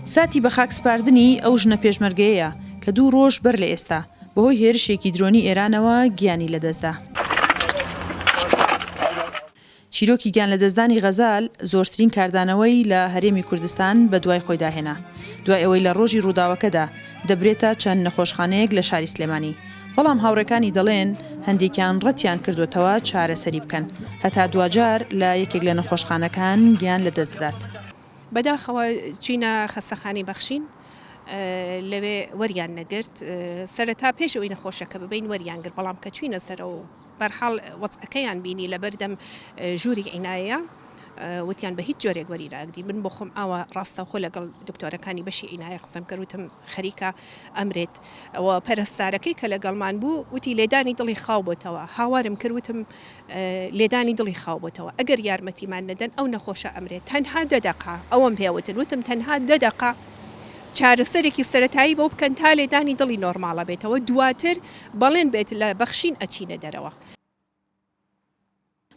ساتی بە خاکسپاردنی ئەو ژنە پێشمەرگەیەیە کە 2 ڕۆژ بەر لە ئێستا بەهۆی هێرشێکی درۆنی ئێرانەوە گیانی لەدەستدا. چیرۆکی گیان لەدەستدانی غەزال زۆرترین کاردانەوەی لە هەرێمی کوردستان بە دوای خۆی داهێنا. دوای ئەوەی لە ڕۆژی ڕووداوەکەدا دەبرێتە چەند نەخۆشخانەیەک لە شاری سلێمانی. بەڵام هاوڕێکانی دەڵێن هەندێکیان ڕەتیان کردوتەوە چارەسەری بکەن هەتا دوجار لە یەکێک لە نەخۆشخانەکان گیان لەدەستدات. بەداخەوە چینە خەسەخانی بەخشین لەوێ وەریان نەگرت سەرەتا پێش ئەوەی نەخۆشەکە ببین وەریان گرت بەڵام کە چوینە سەرەوە بەرحاڵ وەزعەکەیان بینی لە بەردەم ژووری عینایە وتیان بە هیچ جۆرێک وەریراگری من بۆ خۆم ئاوە ڕاستەوخۆ لەگەڵ دکتۆرەکانی بەشی عینایە قسەم کردوتم خەریکە ئەمرێت ئەوە پەرستارەکەی کە لەگەڵمان بوو وتی لێدانی دڵی خاو بۆتەوە هاوارم کردوتم لێدانی دڵی خاو بۆتەوە ئەگەر یارمەتیمان نەدەن ئەو نەخۆشە ئەمرێت تەنها 10 دقە ئەوەم پێوتن وتم تەنها 10 دقە چارەسەرێکی سەرەتایی بۆ بکەن تا لێدانی دڵی نۆرماڵە بێتەوە دواتر بەڵێن بێت لە بەخشین ئەچینە دەرەوە.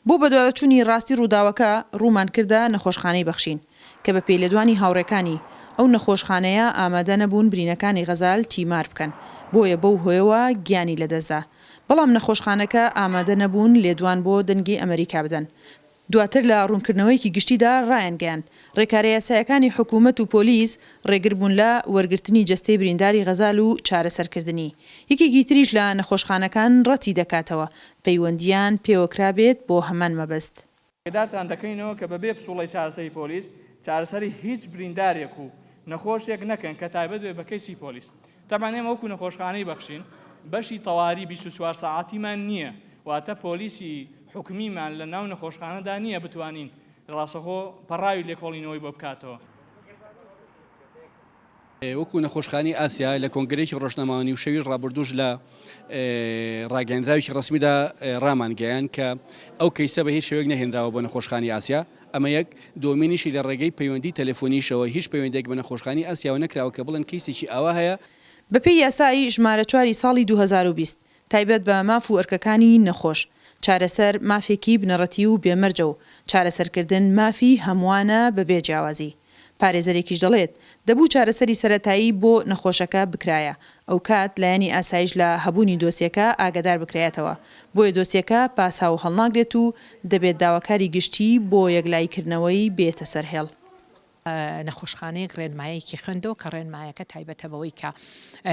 بۆ بەدوادەچوونی ڕاستی ڕووداوەکە ڕوومان کردە نەخۆشخانەی بەخشین کە بە پێلێدوانی هاوڕێکانی ئەو نەخۆشخانەیە ئامادە نەبوون برینەکانی غەزال تیمار بکەن بۆیە بەو هۆیەوە گیانی لەدەستدا. بەڵام نەخۆشخانەکە ئامادە نەبوون لێدوان بۆ دەنگی ئەمریکا بدەن. دواتر لە ڕوونکردنەوەیکی گشتیدا ڕایەنگەیان ڕێکارە یاسایەکانی حکوومەت و پۆلیس ڕێگر بوون لە وەرگرتنی جەستەی برینداری غەزال و چارەسەرکردنی. یەکێکی تریش لە نەخۆشخانەکان ڕەتی دەکاتەوە پەیوەندیان پێوەکرابێت بۆ هەمان مەبەست. دارتان دەکەینەوە کە بەبێ پسوڵی چارەسەری پۆلیس چارەسەری هیچ بریندارێک و نەخۆشێک نەکەن کە تایبەت بێ بە کەیسی پۆلیس. تەمان ئێمە وەکو نەخۆشخانەی بەخشین بەشی تەواوی 24 ساعاتیمان نییە واتە پۆلیسی حکومیمان لە ناو نەخۆشخانەدا نییە بتوانین ڕاستەخۆ پەڕاوی لێکۆڵینەوەی بۆ بکاتەوە. وەکو نەخۆشخانەی ئاسیا لە کۆنگرێکی ڕۆژنەماوانی و شەوی ڕابردوش لە ڕاگەاندراوی ڕسمیدا ڕامانگەیان کە ئەو کەیسە بە هیچ شێوەیەک نەهێنراوە بۆ نەخۆشخانەی ئاسیا. ئەمە یەک دۆمینیشی لە ڕێگەی پەیوەندی تەلەفۆنیشەوە هیچ پەیوەندێک بە نەخۆشخانەی ئاسیاوە نەکراوە کە بڵێن کەیسێکی ئاوا هەیە. بەپێی یاسایی ژمارە 4 ساڵی 2020 تایبەت بە ماف و ئەرکەکانی نەخۆش چارەسەر مافێکی بنەڕەتی و بێمەرجە و چارەسەرکردن مافی هەمووانە بەبێ جیاوازی. پارێزەرێکیش دەڵێت دەبوو چارەسەری سەرەتایی بۆ نەخۆشەکە بکرایە ئەو کات لایەنی ئاسایش لە هەبوونی دۆسیەکە ئاگادار بکرێتەوە بۆیە دۆسیەکە پاسا و هەڵناگرێت و دەبێت داواکاری گشتی بۆ یەکلایکردنەوەی بێتە سەرهێڵ. نەخۆشخانەیەک ڕێنمایەکی خوێندەوە کە ڕێنمایەکە تایبەتە بەوەی کە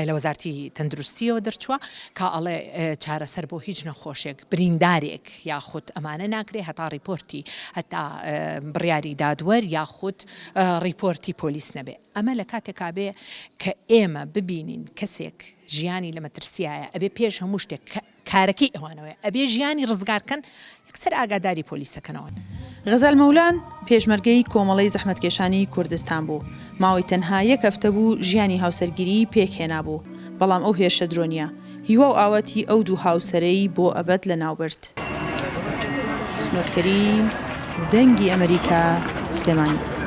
لە وەزارەتی تەندروستیەوە دەرچووە کە ئەڵێ چارەسەر بۆ هیچ نەخۆشێک بریندارێک یاخود ئەمانە ناکرێ هەتا ڕیپۆرتی هەتا بڕیاری دادوەر یاخود ڕیپۆرتی پۆلیس نەبێ. ئەمە لە کاتێکا بێ کە ئێمە ببینین کەسێک ژیانی لە مەترسیایە ئەبێ پێش هەموو شتێک کارەکەی ئەوانەوەی ئەبێ ژیانی ڕزگارکەن یەکسەر ئاگاداری پۆلیسەکەنەوە. غەزال مەولان پێشمەرگەی کۆمەڵەی زەحمەتکێشانی کوردستان بوو. ماوەی تەنها 1 هەفتە بوو ژیانی هاوسەرگیری پێکهێنا بوو. بەڵام ئەو هێرشە درۆنیە هیوا و ئاوەتی ئەو 2 هاوسەرەی بۆ ئەبەد لە ناوبرد. سنوورکەریم دەنگی ئەمریکا سلێمانی.